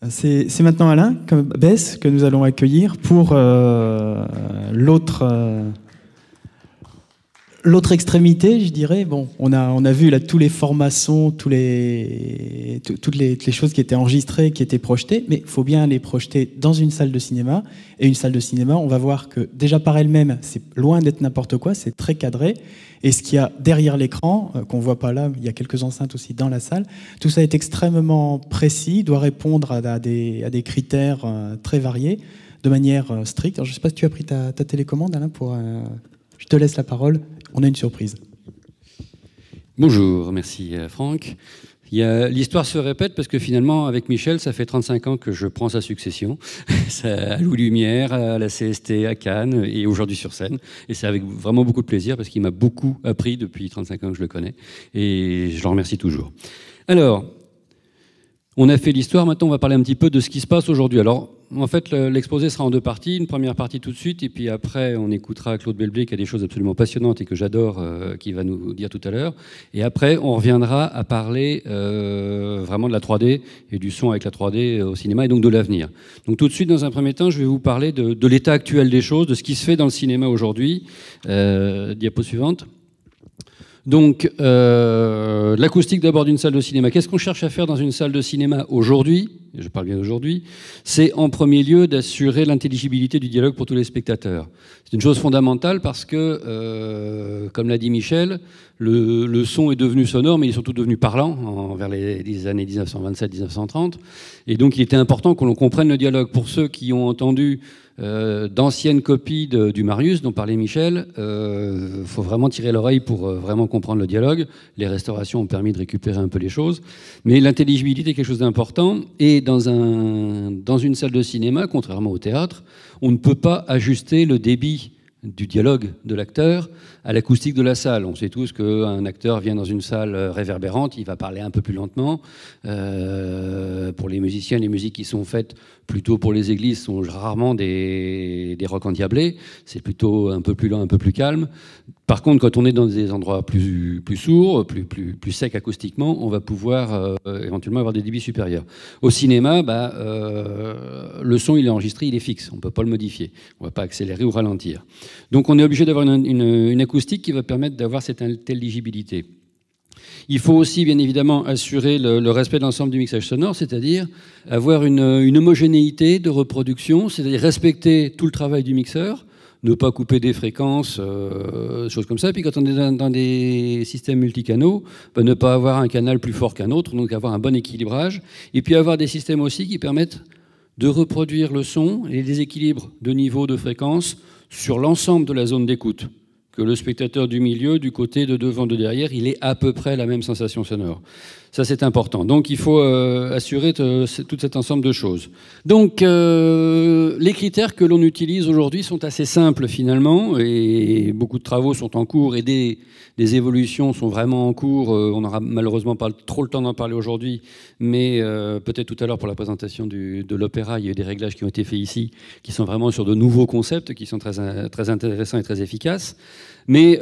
C'est maintenant Alain Besse que nous allons accueillir pour l'autre extrémité, je dirais. Bon, on a vu là tous les formations, toutes les choses qui étaient enregistrées, qui étaient projetées, mais il faut bien les projeter dans une salle de cinéma. Et une salle de cinéma, on va voir que déjà par elle-même, c'est loin d'être n'importe quoi, c'est très cadré. Et ce qu'il y a derrière l'écran, qu'on ne voit pas là, il y a quelques enceintes aussi dans la salle, tout ça est extrêmement précis, doit répondre à des critères très variés, de manière stricte. Alors, je ne sais pas si tu as pris ta télécommande, Alain, je te laisse la parole. On a une surprise. Bonjour, merci Franck. L'histoire se répète parce que finalement, avec Michel, ça fait 35 ans que je prends sa succession. À Louis Lumière, à la CST, à Cannes et aujourd'hui sur scène. Et c'est avec vraiment beaucoup de plaisir parce qu'il m'a beaucoup appris depuis 35 ans que je le connais. Et je le remercie toujours. Alors, on a fait l'histoire, maintenant on va parler un petit peu de ce qui se passe aujourd'hui. Alors, en fait, l'exposé sera en deux parties. Une première partie tout de suite, et puis après, on écoutera Claude Belblé qui a des choses absolument passionnantes et que j'adore, qui va nous dire tout à l'heure. Et après, on reviendra à parler vraiment de la 3D et du son avec la 3D au cinéma, et donc de l'avenir. Donc tout de suite, dans un premier temps, je vais vous parler de l'état actuel des choses, de ce qui se fait dans le cinéma aujourd'hui. Diapo suivante. Donc, l'acoustique d'abord d'une salle de cinéma. Qu'est-ce qu'on cherche à faire dans une salle de cinéma aujourd'hui ? Je parle bien d'aujourd'hui. C'est en premier lieu d'assurer l'intelligibilité du dialogue pour tous les spectateurs. C'est une chose fondamentale parce que, comme l'a dit Michel, le son est devenu sonore, mais il est surtout devenu parlant vers les années 1927-1930. Et donc, il était important que l'on comprenne le dialogue. Pour ceux qui ont entendu d'anciennes copies du Marius dont parlait Michel, faut vraiment tirer l'oreille pour vraiment comprendre le dialogue. Les restaurations ont permis de récupérer un peu les choses, mais l'intelligibilité est quelque chose d'important. Et dans une salle de cinéma, contrairement au théâtre, on ne peut pas ajuster le débit du dialogue de l'acteur à l'acoustique de la salle. On sait tous qu'un acteur vient dans une salle réverbérante, il va parler un peu plus lentement. Pour les musiciens, les musiques qui sont faites plutôt pour les églises sont rarement des rock endiablés. C'est plutôt un peu plus lent, un peu plus calme. Par contre, quand on est dans des endroits plus sourds, plus secs acoustiquement, on va pouvoir éventuellement avoir des débits supérieurs. Au cinéma, le son, il est enregistré, il est fixe. On ne peut pas le modifier. On ne va pas accélérer ou ralentir. Donc, on est obligé d'avoir une acoustique qui va permettre d'avoir cette intelligibilité. Il faut aussi, bien évidemment, assurer le respect de l'ensemble du mixage sonore, c'est-à-dire avoir une homogénéité de reproduction, c'est-à-dire respecter tout le travail du mixeur, ne pas couper des fréquences, choses comme ça. Et puis quand on est dans des systèmes multicanaux, ne pas avoir un canal plus fort qu'un autre, donc avoir un bon équilibrage. Et puis avoir des systèmes aussi qui permettent de reproduire le son et les déséquilibres de niveau de fréquence sur l'ensemble de la zone d'écoute. Que le spectateur du milieu, du côté, de devant, de derrière, il ait à peu près la même sensation sonore. Ça, c'est important. Donc, il faut assurer tout cet ensemble de choses. Donc, les critères que l'on utilise aujourd'hui sont assez simples, finalement, et beaucoup de travaux sont en cours, et des évolutions sont vraiment en cours. On n'aura malheureusement pas trop le temps d'en parler aujourd'hui, mais peut-être tout à l'heure pour la présentation de l'opéra, il y a eu des réglages qui ont été faits ici, qui sont vraiment sur de nouveaux concepts, qui sont très, très intéressants et très efficaces. Mais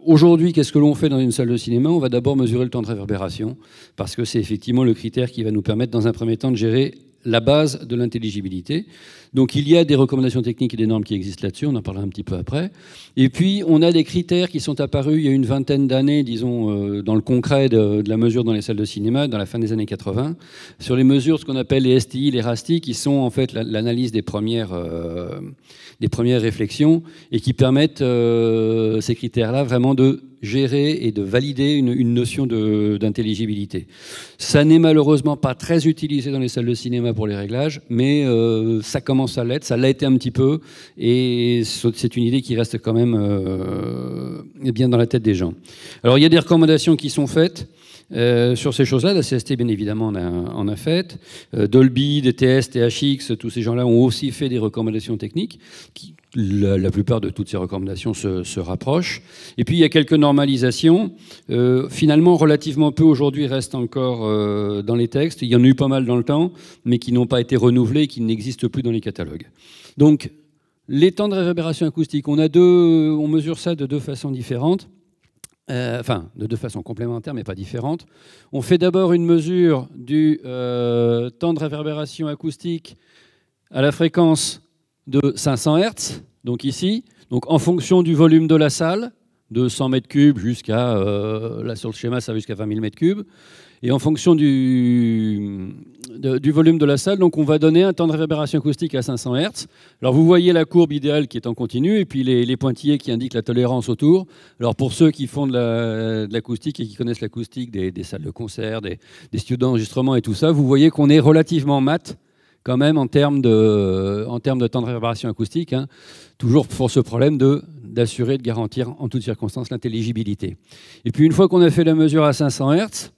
aujourd'hui, qu'est-ce que l'on fait dans une salle de cinéma ? On va d'abord mesurer le temps de réverbération, parce que c'est effectivement le critère qui va nous permettre, dans un premier temps, de gérer la base de l'intelligibilité. Donc il y a des recommandations techniques et des normes qui existent là-dessus, on en parlera un petit peu après. Et puis on a des critères qui sont apparus il y a une vingtaine d'années, disons, dans le concret de la mesure dans les salles de cinéma, dans la fin des années 80, sur les mesures, ce qu'on appelle les STI, les RASTI, qui sont en fait l'analyse des premières réflexions et qui permettent ces critères-là vraiment de gérer et de valider une notion d'intelligibilité. Ça n'est malheureusement pas très utilisé dans les salles de cinéma pour les réglages, mais ça commence à l'être, ça l'a été un petit peu, et c'est une idée qui reste quand même bien dans la tête des gens. Alors il y a des recommandations qui sont faites sur ces choses-là. La CST, bien évidemment, en a fait. Dolby, DTS, THX, tous ces gens-là ont aussi fait des recommandations techniques la plupart de toutes ces recommandations se rapprochent. Et puis, il y a quelques normalisations. Finalement, relativement peu aujourd'hui restent encore dans les textes. Il y en a eu pas mal dans le temps, mais qui n'ont pas été renouvelés et qui n'existent plus dans les catalogues. Donc, les temps de réverbération acoustique, on mesure ça de deux façons différentes. enfin de deux façons complémentaires mais pas différentes. On fait d'abord une mesure du temps de réverbération acoustique à la fréquence de 500 Hz, donc ici, donc en fonction du volume de la salle, de 100 mètres cubes jusqu'à, là sur le schéma ça va jusqu'à 20 000 mètres cubes, et en fonction du volume de la salle, donc on va donner un temps de réverbération acoustique à 500 Hz. Alors vous voyez la courbe idéale qui est en continu, et puis les pointillés qui indiquent la tolérance autour. Alors pour ceux qui font de l'acoustique et qui connaissent l'acoustique des salles de concert, des studios d'enregistrement et tout ça, vous voyez qu'on est relativement mat quand même en termes de temps de réverbération acoustique, hein, toujours pour ce problème d'assurer, de garantir en toutes circonstances l'intelligibilité. Et puis une fois qu'on a fait la mesure à 500 Hz,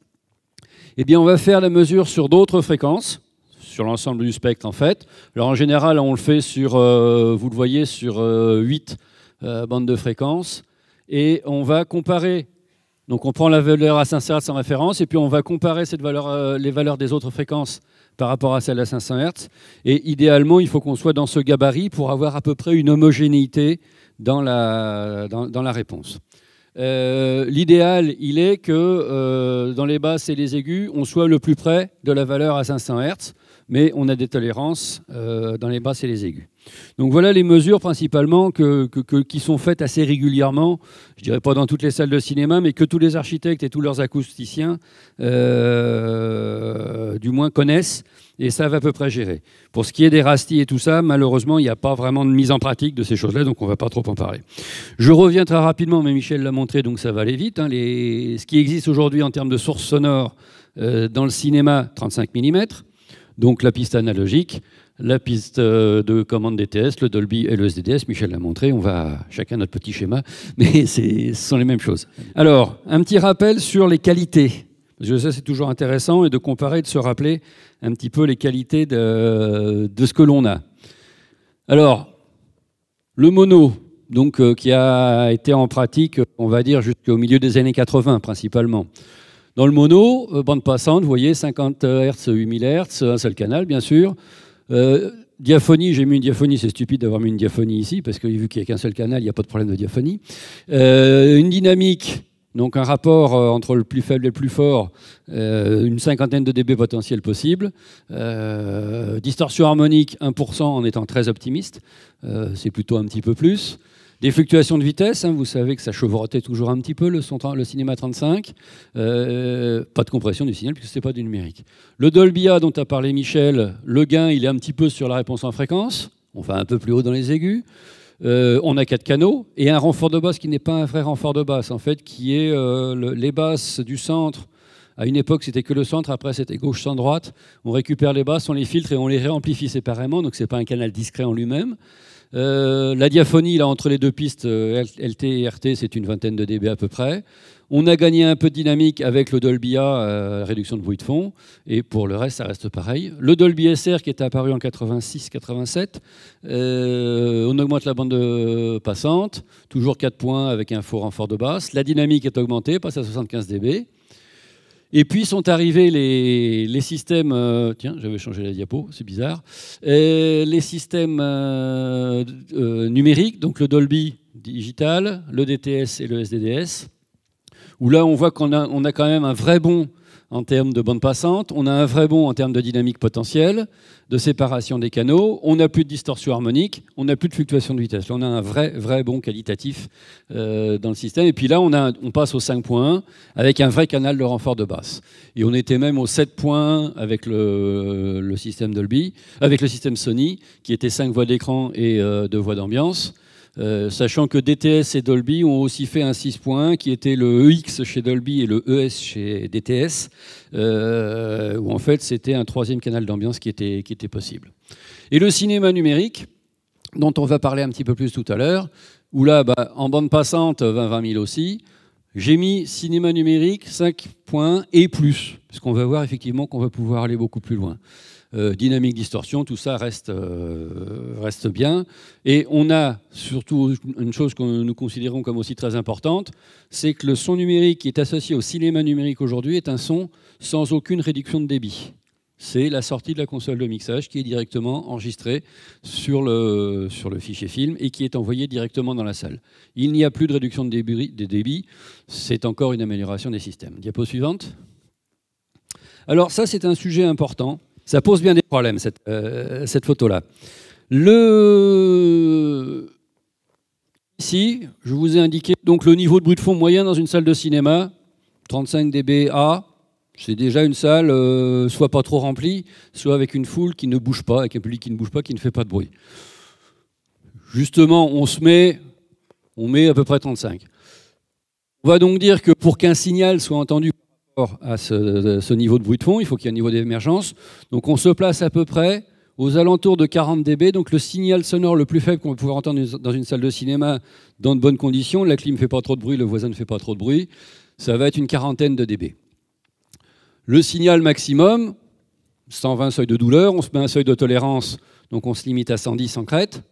eh bien on va faire la mesure sur d'autres fréquences, sur l'ensemble du spectre en fait. Alors en général, on le fait sur, vous le voyez, sur 8 bandes de fréquences, et on va comparer. Donc on prend la valeur à 500 Hz en référence, et puis on va comparer cette valeur, les valeurs des autres fréquences par rapport à celle à 500 Hz. Et idéalement, il faut qu'on soit dans ce gabarit pour avoir à peu près une homogénéité dans la réponse. L'idéal, il est que dans les basses et les aigus, on soit le plus près de la valeur à 500 Hz, mais on a des tolérances dans les basses et les aigus. Donc voilà les mesures principalement qui sont faites assez régulièrement, je dirais pas dans toutes les salles de cinéma, mais que tous les architectes et tous leurs acousticiens du moins connaissent et savent à peu près gérer. Pour ce qui est des rastis et tout ça, malheureusement, il n'y a pas vraiment de mise en pratique de ces choses-là, donc on ne va pas trop en parler. Je reviens très rapidement, mais Michel l'a montré, donc ça va aller vite. Hein, ce qui existe aujourd'hui en termes de sources sonores dans le cinéma, 35 mm, donc la piste analogique, la piste de commande DTS, le Dolby et le SDDS. Michel l'a montré, on va chacun notre petit schéma, mais ce sont les mêmes choses. Alors, un petit rappel sur les qualités. Parce que ça, c'est toujours intéressant, et de comparer, de se rappeler un petit peu les qualités de ce que l'on a. Alors, le mono, donc, qui a été en pratique, on va dire, jusqu'au milieu des années 80, principalement. Dans le mono, bande passante, vous voyez, 50 Hz, 8000 Hz, un seul canal, bien sûr. Diaphonie, j'ai mis une diaphonie, c'est stupide d'avoir mis une diaphonie ici, parce que vu qu'il n'y a qu'un seul canal, il n'y a pas de problème de diaphonie. Une dynamique, donc un rapport entre le plus faible et le plus fort, une cinquantaine de dB potentiel possible. Distorsion harmonique, 1% en étant très optimiste, c'est plutôt un petit peu plus. Des fluctuations de vitesse, hein, vous savez que ça chevrotait toujours un petit peu le cinéma 35. Pas de compression du signal puisque ce n'est pas du numérique. Le Dolby A dont a parlé Michel, le gain il est un petit peu sur la réponse en fréquence, enfin un peu plus haut dans les aigus. On a 4 canaux et un renfort de basse qui n'est pas un vrai renfort de basse en fait, qui est les basses du centre. À une époque, c'était que le centre, après c'était gauche, centre, droite. On récupère les basses, on les filtre et on les réamplifie séparément, donc ce n'est pas un canal discret en lui-même. La diaphonie, là, entre les deux pistes, LT et RT, c'est une vingtaine de dB à peu près. On a gagné un peu de dynamique avec le Dolby A, réduction de bruit de fond, et pour le reste, ça reste pareil. Le Dolby SR qui est apparu en 86-87, on augmente la bande passante, toujours 4 points avec un faux renfort de basse. La dynamique est augmentée, passe à 75 dB. Et puis sont arrivés les systèmes... tiens, j'avais changé la diapo, c'est bizarre. Les systèmes numériques, donc le Dolby digital, le DTS et le SDDS, où là on voit qu'on a quand même un vrai bond en termes de bande passante, on a un vrai bond en termes de dynamique potentielle, de séparation des canaux, on n'a plus de distorsion harmonique, on n'a plus de fluctuation de vitesse. Là, on a un vrai bond qualitatif dans le système. Et puis là, on passe au 5.1 avec un vrai canal de renfort de basse. Et on était même au 7.1 avec le système Dolby, avec le système Sony, qui était 5 voix d'écran et 2 voix d'ambiance. Sachant que DTS et Dolby ont aussi fait un 6.1 qui était le EX chez Dolby et le ES chez DTS, où en fait c'était un 3e canal d'ambiance qui était possible. Et le cinéma numérique, dont on va parler un petit peu plus tout à l'heure, où là, en bande passante, 20 000 aussi, j'ai mis cinéma numérique 5 points et plus, parce qu'on va voir effectivement qu'on va pouvoir aller beaucoup plus loin. Dynamique, distorsion, tout ça reste bien. Et on a surtout une chose que nous considérons comme aussi très importante, c'est que le son numérique qui est associé au cinéma numérique aujourd'hui est un son sans aucune réduction de débit. c'est la sortie de la console de mixage qui est directement enregistrée sur le fichier film et qui est envoyée directement dans la salle. Il n'y a plus de réduction de débit, c'est encore une amélioration des systèmes. Diapo suivante. Alors ça, c'est un sujet important. Ça pose bien des problèmes, cette photo-là. Ici, je vous ai indiqué donc, le niveau de bruit de fond moyen dans une salle de cinéma, 35 dBA. C'est déjà une salle soit pas trop remplie, soit avec une foule qui ne bouge pas, avec un public qui ne bouge pas, qui ne fait pas de bruit. Justement, on met à peu près 35. On va donc dire que pour qu'un signal soit entendu par rapport à ce niveau de bruit de fond, il faut qu'il y ait un niveau d'émergence. Donc on se place à peu près aux alentours de 40 dB. Donc le signal sonore le plus faible qu'on va pouvoir entendre dans une salle de cinéma dans de bonnes conditions, la clim ne fait pas trop de bruit, le voisin ne fait pas trop de bruit, ça va être une quarantaine de dB. Le signal maximum, 120 seuil de douleur, on se met un seuil de tolérance, donc on se limite à 110 en crête.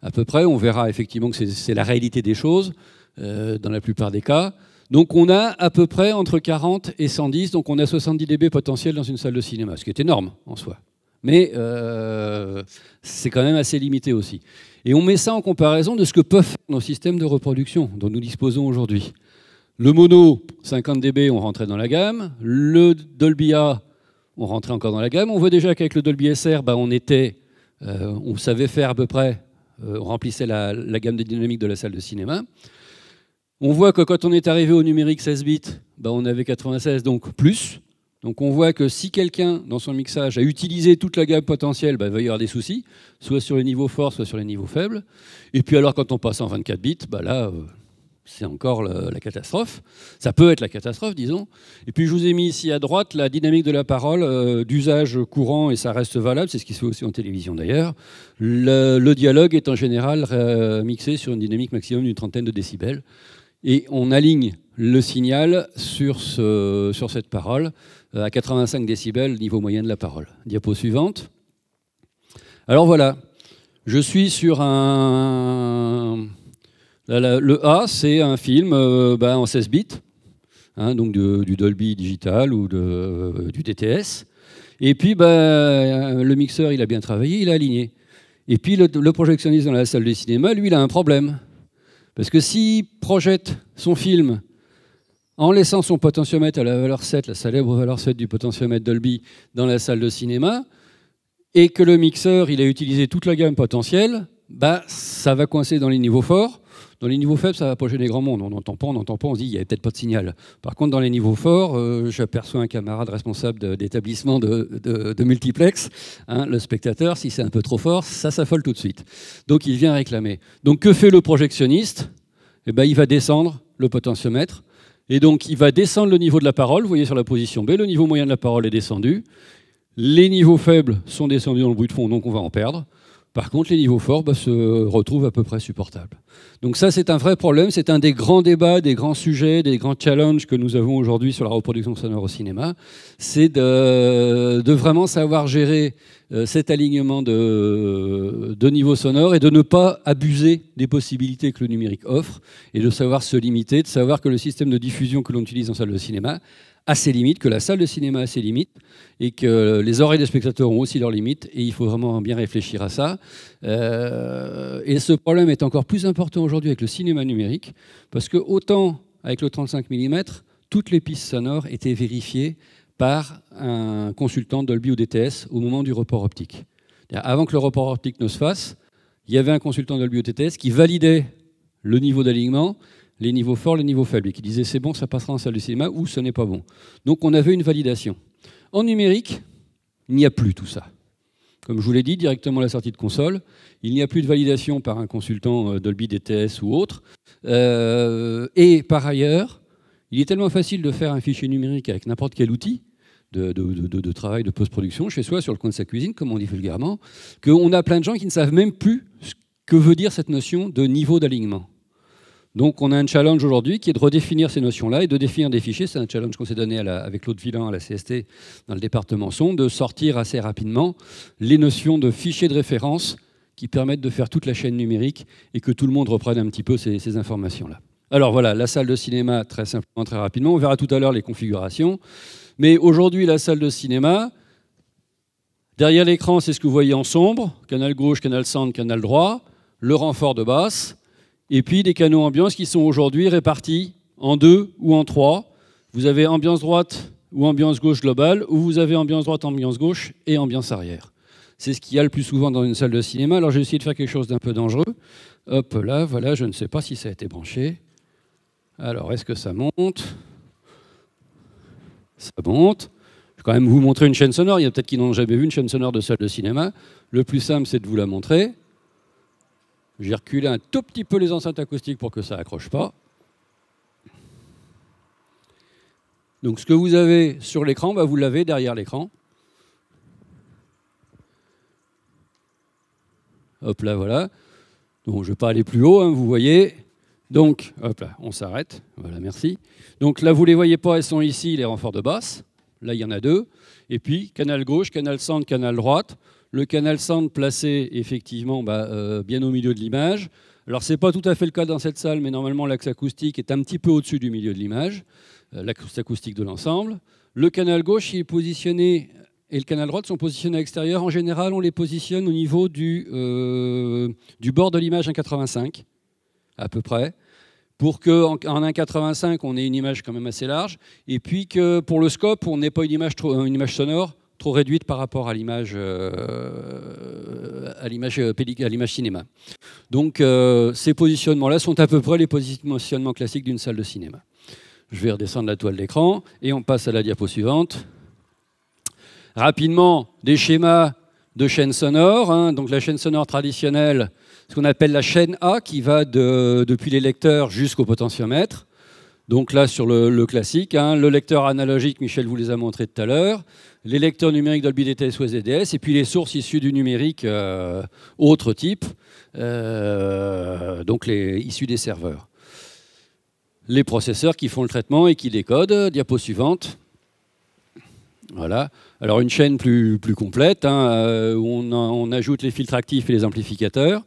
À peu près, on verra effectivement que c'est la réalité des choses, dans la plupart des cas. Donc on a à peu près entre 40 et 110, donc on a 70 dB potentiel dans une salle de cinéma, ce qui est énorme en soi. Mais c'est quand même assez limité aussi. Et on met ça en comparaison de ce que peuvent faire nos systèmes de reproduction dont nous disposons aujourd'hui. Le mono, 50 dB, on rentrait dans la gamme. Le Dolby A, on rentrait encore dans la gamme. On voit déjà qu'avec le Dolby SR, on savait faire à peu près, on remplissait la gamme de dynamique de la salle de cinéma. On voit que quand on est arrivé au numérique 16 bits, on avait 96, donc plus. Donc on voit que si quelqu'un, dans son mixage, a utilisé toute la gamme potentielle, il va y avoir des soucis, soit sur les niveaux forts, soit sur les niveaux faibles. Et puis alors, quand on passe en 24 bits, là... c'est encore la catastrophe. Ça peut être la catastrophe, disons. Et puis je vous ai mis ici à droite la dynamique de la parole d'usage courant, et ça reste valable, c'est ce qui se fait aussi en télévision d'ailleurs. Le dialogue est en général mixé sur une dynamique maximum d'une 30aine de décibels. Et on aligne le signal sur cette parole à 85 décibels, niveau moyen de la parole. Diapo suivante. Alors voilà, je suis sur un... Le A, c'est un film en 16 bits, donc du Dolby Digital ou du DTS. Et puis, le mixeur, il a bien travaillé, il a aligné. Et puis, le projectionniste dans la salle de cinéma, lui, il a un problème. Parce que s'il projette son film en laissant son potentiomètre à la valeur 7, la célèbre valeur 7 du potentiomètre Dolby, dans la salle de cinéma, et que le mixeur, il a utilisé toute la gamme potentielle, ça va coincer dans les niveaux forts. Dans les niveaux faibles, ça ne va pas gêner grand monde. On n'entend pas, on se dit, il n'y avait peut-être pas de signal. Par contre, dans les niveaux forts, j'aperçois un camarade responsable d'établissement de multiplex. Le spectateur, si c'est un peu trop fort, ça s'affole tout de suite. Donc, il vient réclamer. Donc, que fait le projectionniste ? Il va descendre le potentiomètre. Et donc, il va descendre le niveau de la parole. Vous voyez sur la position B, le niveau moyen de la parole est descendu. Les niveaux faibles sont descendus dans le bruit de fond, donc on va en perdre. Par contre, les niveaux forts se retrouvent à peu près supportables. Donc ça, c'est un vrai problème. C'est un des grands débats, des grands sujets, des grands challenges que nous avons aujourd'hui sur la reproduction sonore au cinéma. C'est de vraiment savoir gérer cet alignement de niveau sonore et de ne pas abuser des possibilités que le numérique offre et de savoir se limiter, de savoir que le système de diffusion que l'on utilise en salle de cinéma a ses limites, que la salle de cinéma a ses limites et que les oreilles des spectateurs ont aussi leurs limites et il faut vraiment bien réfléchir à ça. Et ce problème est encore plus important aujourd'hui avec le cinéma numérique parce que autant avec le 35 mm, toutes les pistes sonores étaient vérifiées par un consultant Dolby ou DTS au moment du report optique. Avant que le report optique ne se fasse, il y avait un consultant Dolby ou DTS qui validait le niveau d'alignement, les niveaux forts, les niveaux faibles, et qui disait c'est bon, ça passera en salle de cinéma, ou ce n'est pas bon. Donc on avait une validation. En numérique, il n'y a plus tout ça. Comme je vous l'ai dit, directement à la sortie de console, il n'y a plus de validation par un consultant Dolby, DTS ou autre. Et par ailleurs, il est tellement facile de faire un fichier numérique avec n'importe quel outil de travail, de post-production, chez soi, sur le coin de sa cuisine, comme on dit vulgairement, qu'on a plein de gens qui ne savent même plus ce que veut dire cette notion de niveau d'alignement. Donc on a un challenge aujourd'hui qui est de redéfinir ces notions-là et de définir des fichiers. C'est un challenge qu'on s'est donné avec Claude Villain à la CST dans le département son, de sortir assez rapidement les notions de fichiers de référence qui permettent de faire toute la chaîne numérique et que tout le monde reprenne un petit peu ces informations-là. Alors voilà, la salle de cinéma, très simplement, très rapidement. On verra tout à l'heure les configurations. Mais aujourd'hui, la salle de cinéma, Derrière l'écran, c'est ce que vous voyez en sombre, canal gauche, canal centre, canal droit, le renfort de basse, et puis des canaux ambiance qui sont aujourd'hui répartis en 2 ou en 3. Vous avez ambiance droite ou ambiance gauche globale, ou vous avez ambiance droite, ambiance gauche et ambiance arrière. C'est ce qu'il y a le plus souvent dans une salle de cinéma. Alors j'ai essayé de faire quelque chose d'un peu dangereux. Hop là, voilà, je ne sais pas si ça a été branché. Alors, est-ce que ça monte? Ça monte. Je vais quand même vous montrer une chaîne sonore. Il y a peut-être qui n'ont jamais vu une chaîne sonore de salle de cinéma. Le plus simple, c'est de vous la montrer. J'ai reculé un tout petit peu les enceintes acoustiques pour que ça accroche pas. Donc ce que vous avez sur l'écran, bah, vous l'avez derrière l'écran. Hop là, voilà. Donc je ne vais pas aller plus haut, hein, vous voyez. Donc, hop là, on s'arrête. Voilà, merci. Donc là, vous ne les voyez pas, elles sont ici, les renforts de basse. Là, il y en a 2. Et puis, canal gauche, canal centre, canal droite. Le canal centre placé, effectivement, bien au milieu de l'image. Alors, ce n'est pas tout à fait le cas dans cette salle, mais normalement, l'axe acoustique est un petit peu au-dessus du milieu de l'image, l'axe acoustique de l'ensemble. Le canal gauche, il est positionné, et le canal droite sont positionnés à l'extérieur. En général, on les positionne au niveau du bord de l'image 1,85, à peu près, pour qu'en 1,85, on ait une image quand même assez large, et puis que pour le scope, on n'ait pas une image sonore trop réduite par rapport à l'image cinéma. Donc ces positionnements-là sont à peu près les positionnements classiques d'une salle de cinéma. Je vais redescendre la toile d'écran et on passe à la diapo suivante. Rapidement, des schémas de chaînes sonores. Hein. Donc la chaîne sonore traditionnelle, ce qu'on appelle la chaîne A, qui va depuis les lecteurs jusqu'au potentiomètre. Donc là, sur le classique, hein, le lecteur analogique, Michel vous les a montrés tout à l'heure, les lecteurs numériques Dolby DTS ou SDDS, et puis les sources issues du numérique autre type, donc issues des serveurs. Les processeurs qui font le traitement et qui décodent. Diapo suivante. Voilà. Alors une chaîne plus complète, hein, où on ajoute les filtres actifs et les amplificateurs.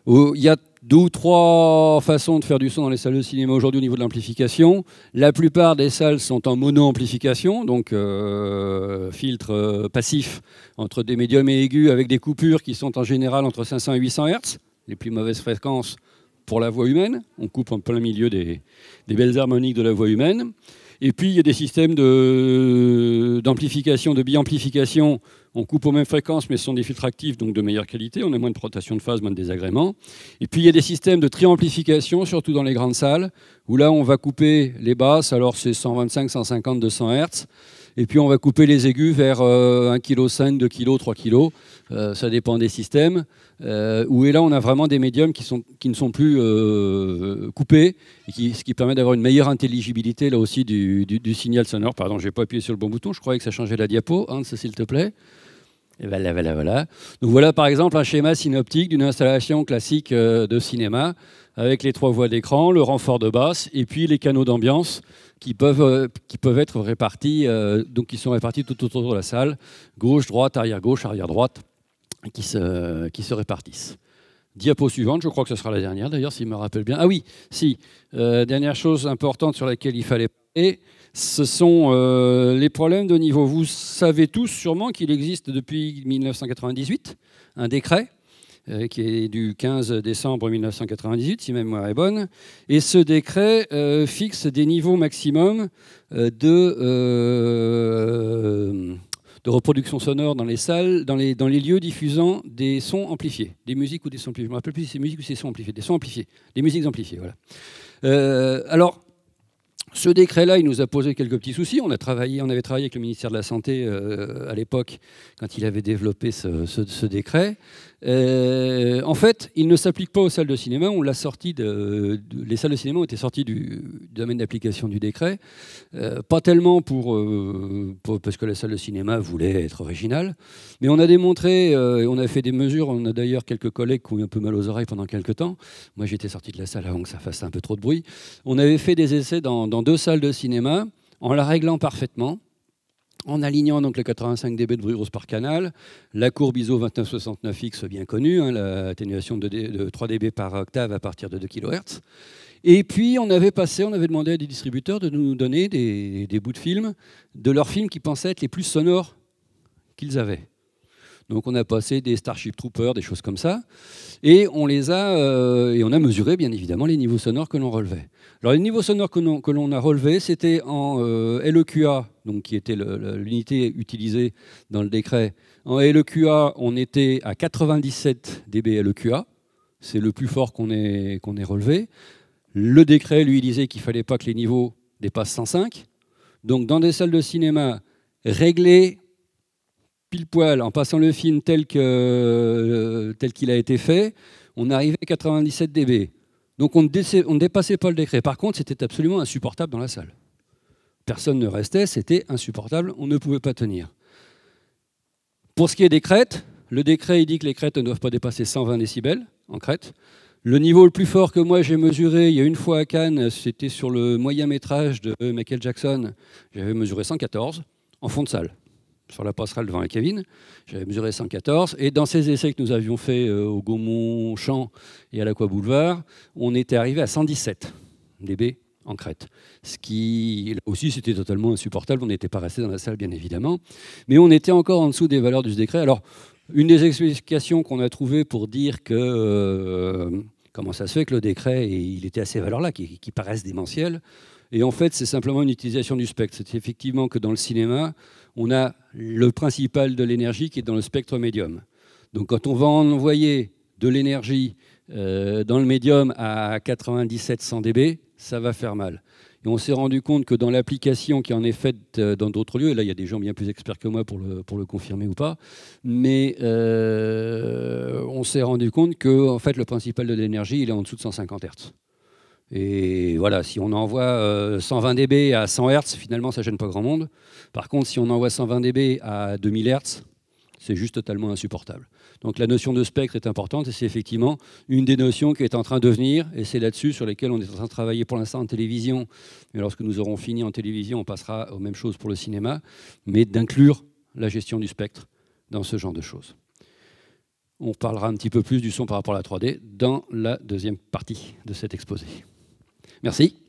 Il y a 2 ou 3 façons de faire du son dans les salles de cinéma aujourd'hui au niveau de l'amplification. La plupart des salles sont en mono-amplification, donc filtre passif entre des médiums et aigus avec des coupures qui sont en général entre 500 et 800 Hz, les plus mauvaises fréquences pour la voix humaine. On coupe en plein milieu des belles harmoniques de la voix humaine. Et puis il y a des systèmes d'amplification, de biamplification. On coupe aux mêmes fréquences, mais ce sont des filtres actifs, donc de meilleure qualité. On a moins de rotation de phase, moins de désagréments. Et puis il y a des systèmes de triamplification, surtout dans les grandes salles, où là on va couper les basses, alors c'est 125, 150, 200 Hz. Et puis on va couper les aigus vers 1,5 kg, 2 kg, 3 kg. Ça dépend des systèmes. Où là on a vraiment des médiums qui ne sont plus coupés, et ce qui permet d'avoir une meilleure intelligibilité là aussi du signal sonore. Pardon, je n'ai pas appuyé sur le bon bouton, je croyais que ça changeait la diapo. Hans, s'il te plaît. Et voilà. Donc voilà par exemple un schéma synoptique d'une installation classique de cinéma, avec les 3 voies d'écran, le renfort de basse, et puis les canaux d'ambiance qui peuvent être répartis, donc qui sont répartis tout autour de la salle, gauche, droite, arrière droite, qui se répartissent. Diapo suivante, je crois que ce sera la dernière d'ailleurs, s'il me rappelle bien. Ah oui, si, dernière chose importante sur laquelle il fallait parler, ce sont les problèmes de niveau. Vous savez tous sûrement qu'il existe depuis 1998 un décret qui est du 15 décembre 1998, si ma mémoire est bonne. Et ce décret fixe des niveaux maximums de reproduction sonore dans les salles, dans les lieux diffusant des sons amplifiés, des musiques ou des sons amplifiés. Je ne me rappelle plus si c'est musique ou si c'est sons amplifiés, des sons amplifiés, des musiques amplifiées. Voilà. Alors, ce décret-là, il nous a posé quelques petits soucis. On avait travaillé avec le ministère de la Santé à l'époque, quand il avait développé ce décret. En fait, il ne s'applique pas aux salles de cinéma. On l'a sorti les salles de cinéma ont été sorties du domaine d'application du décret. Pas tellement parce que la salle de cinéma voulait être originale, mais on a démontré, on a fait des mesures. On a d'ailleurs quelques collègues qui ont eu un peu mal aux oreilles pendant quelques temps. Moi, j'étais sorti de la salle avant que ça fasse un peu trop de bruit. On avait fait des essais dans 2 salles de cinéma en la réglant parfaitement, en alignant donc les 85 dB de bruit rose par canal, la courbe ISO 2969X bien connue, hein, l'atténuation de 3 dB par octave à partir de 2 kHz. Et puis on avait demandé à des distributeurs de nous donner des bouts de films, de leurs films qui pensaient être les plus sonores qu'ils avaient. Donc on a passé des Starship Troopers, des choses comme ça, et on a mesuré bien évidemment les niveaux sonores que l'on relevait. Alors les niveaux sonores que l'on a relevés, c'était en LEQA, donc qui était l'unité utilisée dans le décret. En LEQA, on était à 97 dB LEQA, c'est le plus fort qu'on ait relevé. Le décret, lui, disait qu'il ne fallait pas que les niveaux dépassent 105. Donc dans des salles de cinéma, réglées pile poil, en passant le film tel qu'il a été fait, on arrivait à 97 dB. Donc on ne dépassait pas le décret. Par contre, c'était absolument insupportable dans la salle. Personne ne restait, c'était insupportable, on ne pouvait pas tenir. Pour ce qui est des crêtes, le décret il dit que les crêtes ne doivent pas dépasser 120 décibels en crête. Le niveau le plus fort que moi j'ai mesuré, il y a une fois à Cannes, c'était sur le moyen métrage de Michael Jackson. J'avais mesuré 114 en fond de salle, sur la passerelle devant la cabine. J'avais mesuré 114. Et dans ces essais que nous avions faits au Gaumont-Champ et à l'Aqua Boulevard, on était arrivé à 117 dB en crête. Ce qui, là aussi, c'était totalement insupportable. On n'était pas resté dans la salle, bien évidemment. Mais on était encore en dessous des valeurs du décret. Alors, une des explications qu'on a trouvées pour dire que comment ça se fait que le décret, il était à ces valeurs-là, qui paraissent démentielles. Et en fait, c'est simplement une utilisation du spectre. C'est effectivement que dans le cinéma, on a le principal de l'énergie qui est dans le spectre médium. Donc quand on va envoyer de l'énergie dans le médium à 97-100 dB, ça va faire mal. Et on s'est rendu compte que dans l'application qui en est faite dans d'autres lieux, et là il y a des gens bien plus experts que moi pour le confirmer ou pas, mais on s'est rendu compte que en fait, le principal de l'énergie, il est en dessous de 150 Hz. Et voilà, si on envoie 120 dB à 100 Hz, finalement ça ne gêne pas grand monde. Par contre, si on envoie 120 dB à 2000 Hz, c'est juste totalement insupportable. Donc la notion de spectre est importante et c'est effectivement une des notions qui est en train de venir et c'est là-dessus sur lesquelles on est en train de travailler pour l'instant en télévision. Mais lorsque nous aurons fini en télévision, on passera aux mêmes choses pour le cinéma, mais d'inclure la gestion du spectre dans ce genre de choses. On parlera un petit peu plus du son par rapport à la 3D dans la deuxième partie de cet exposé. Merci.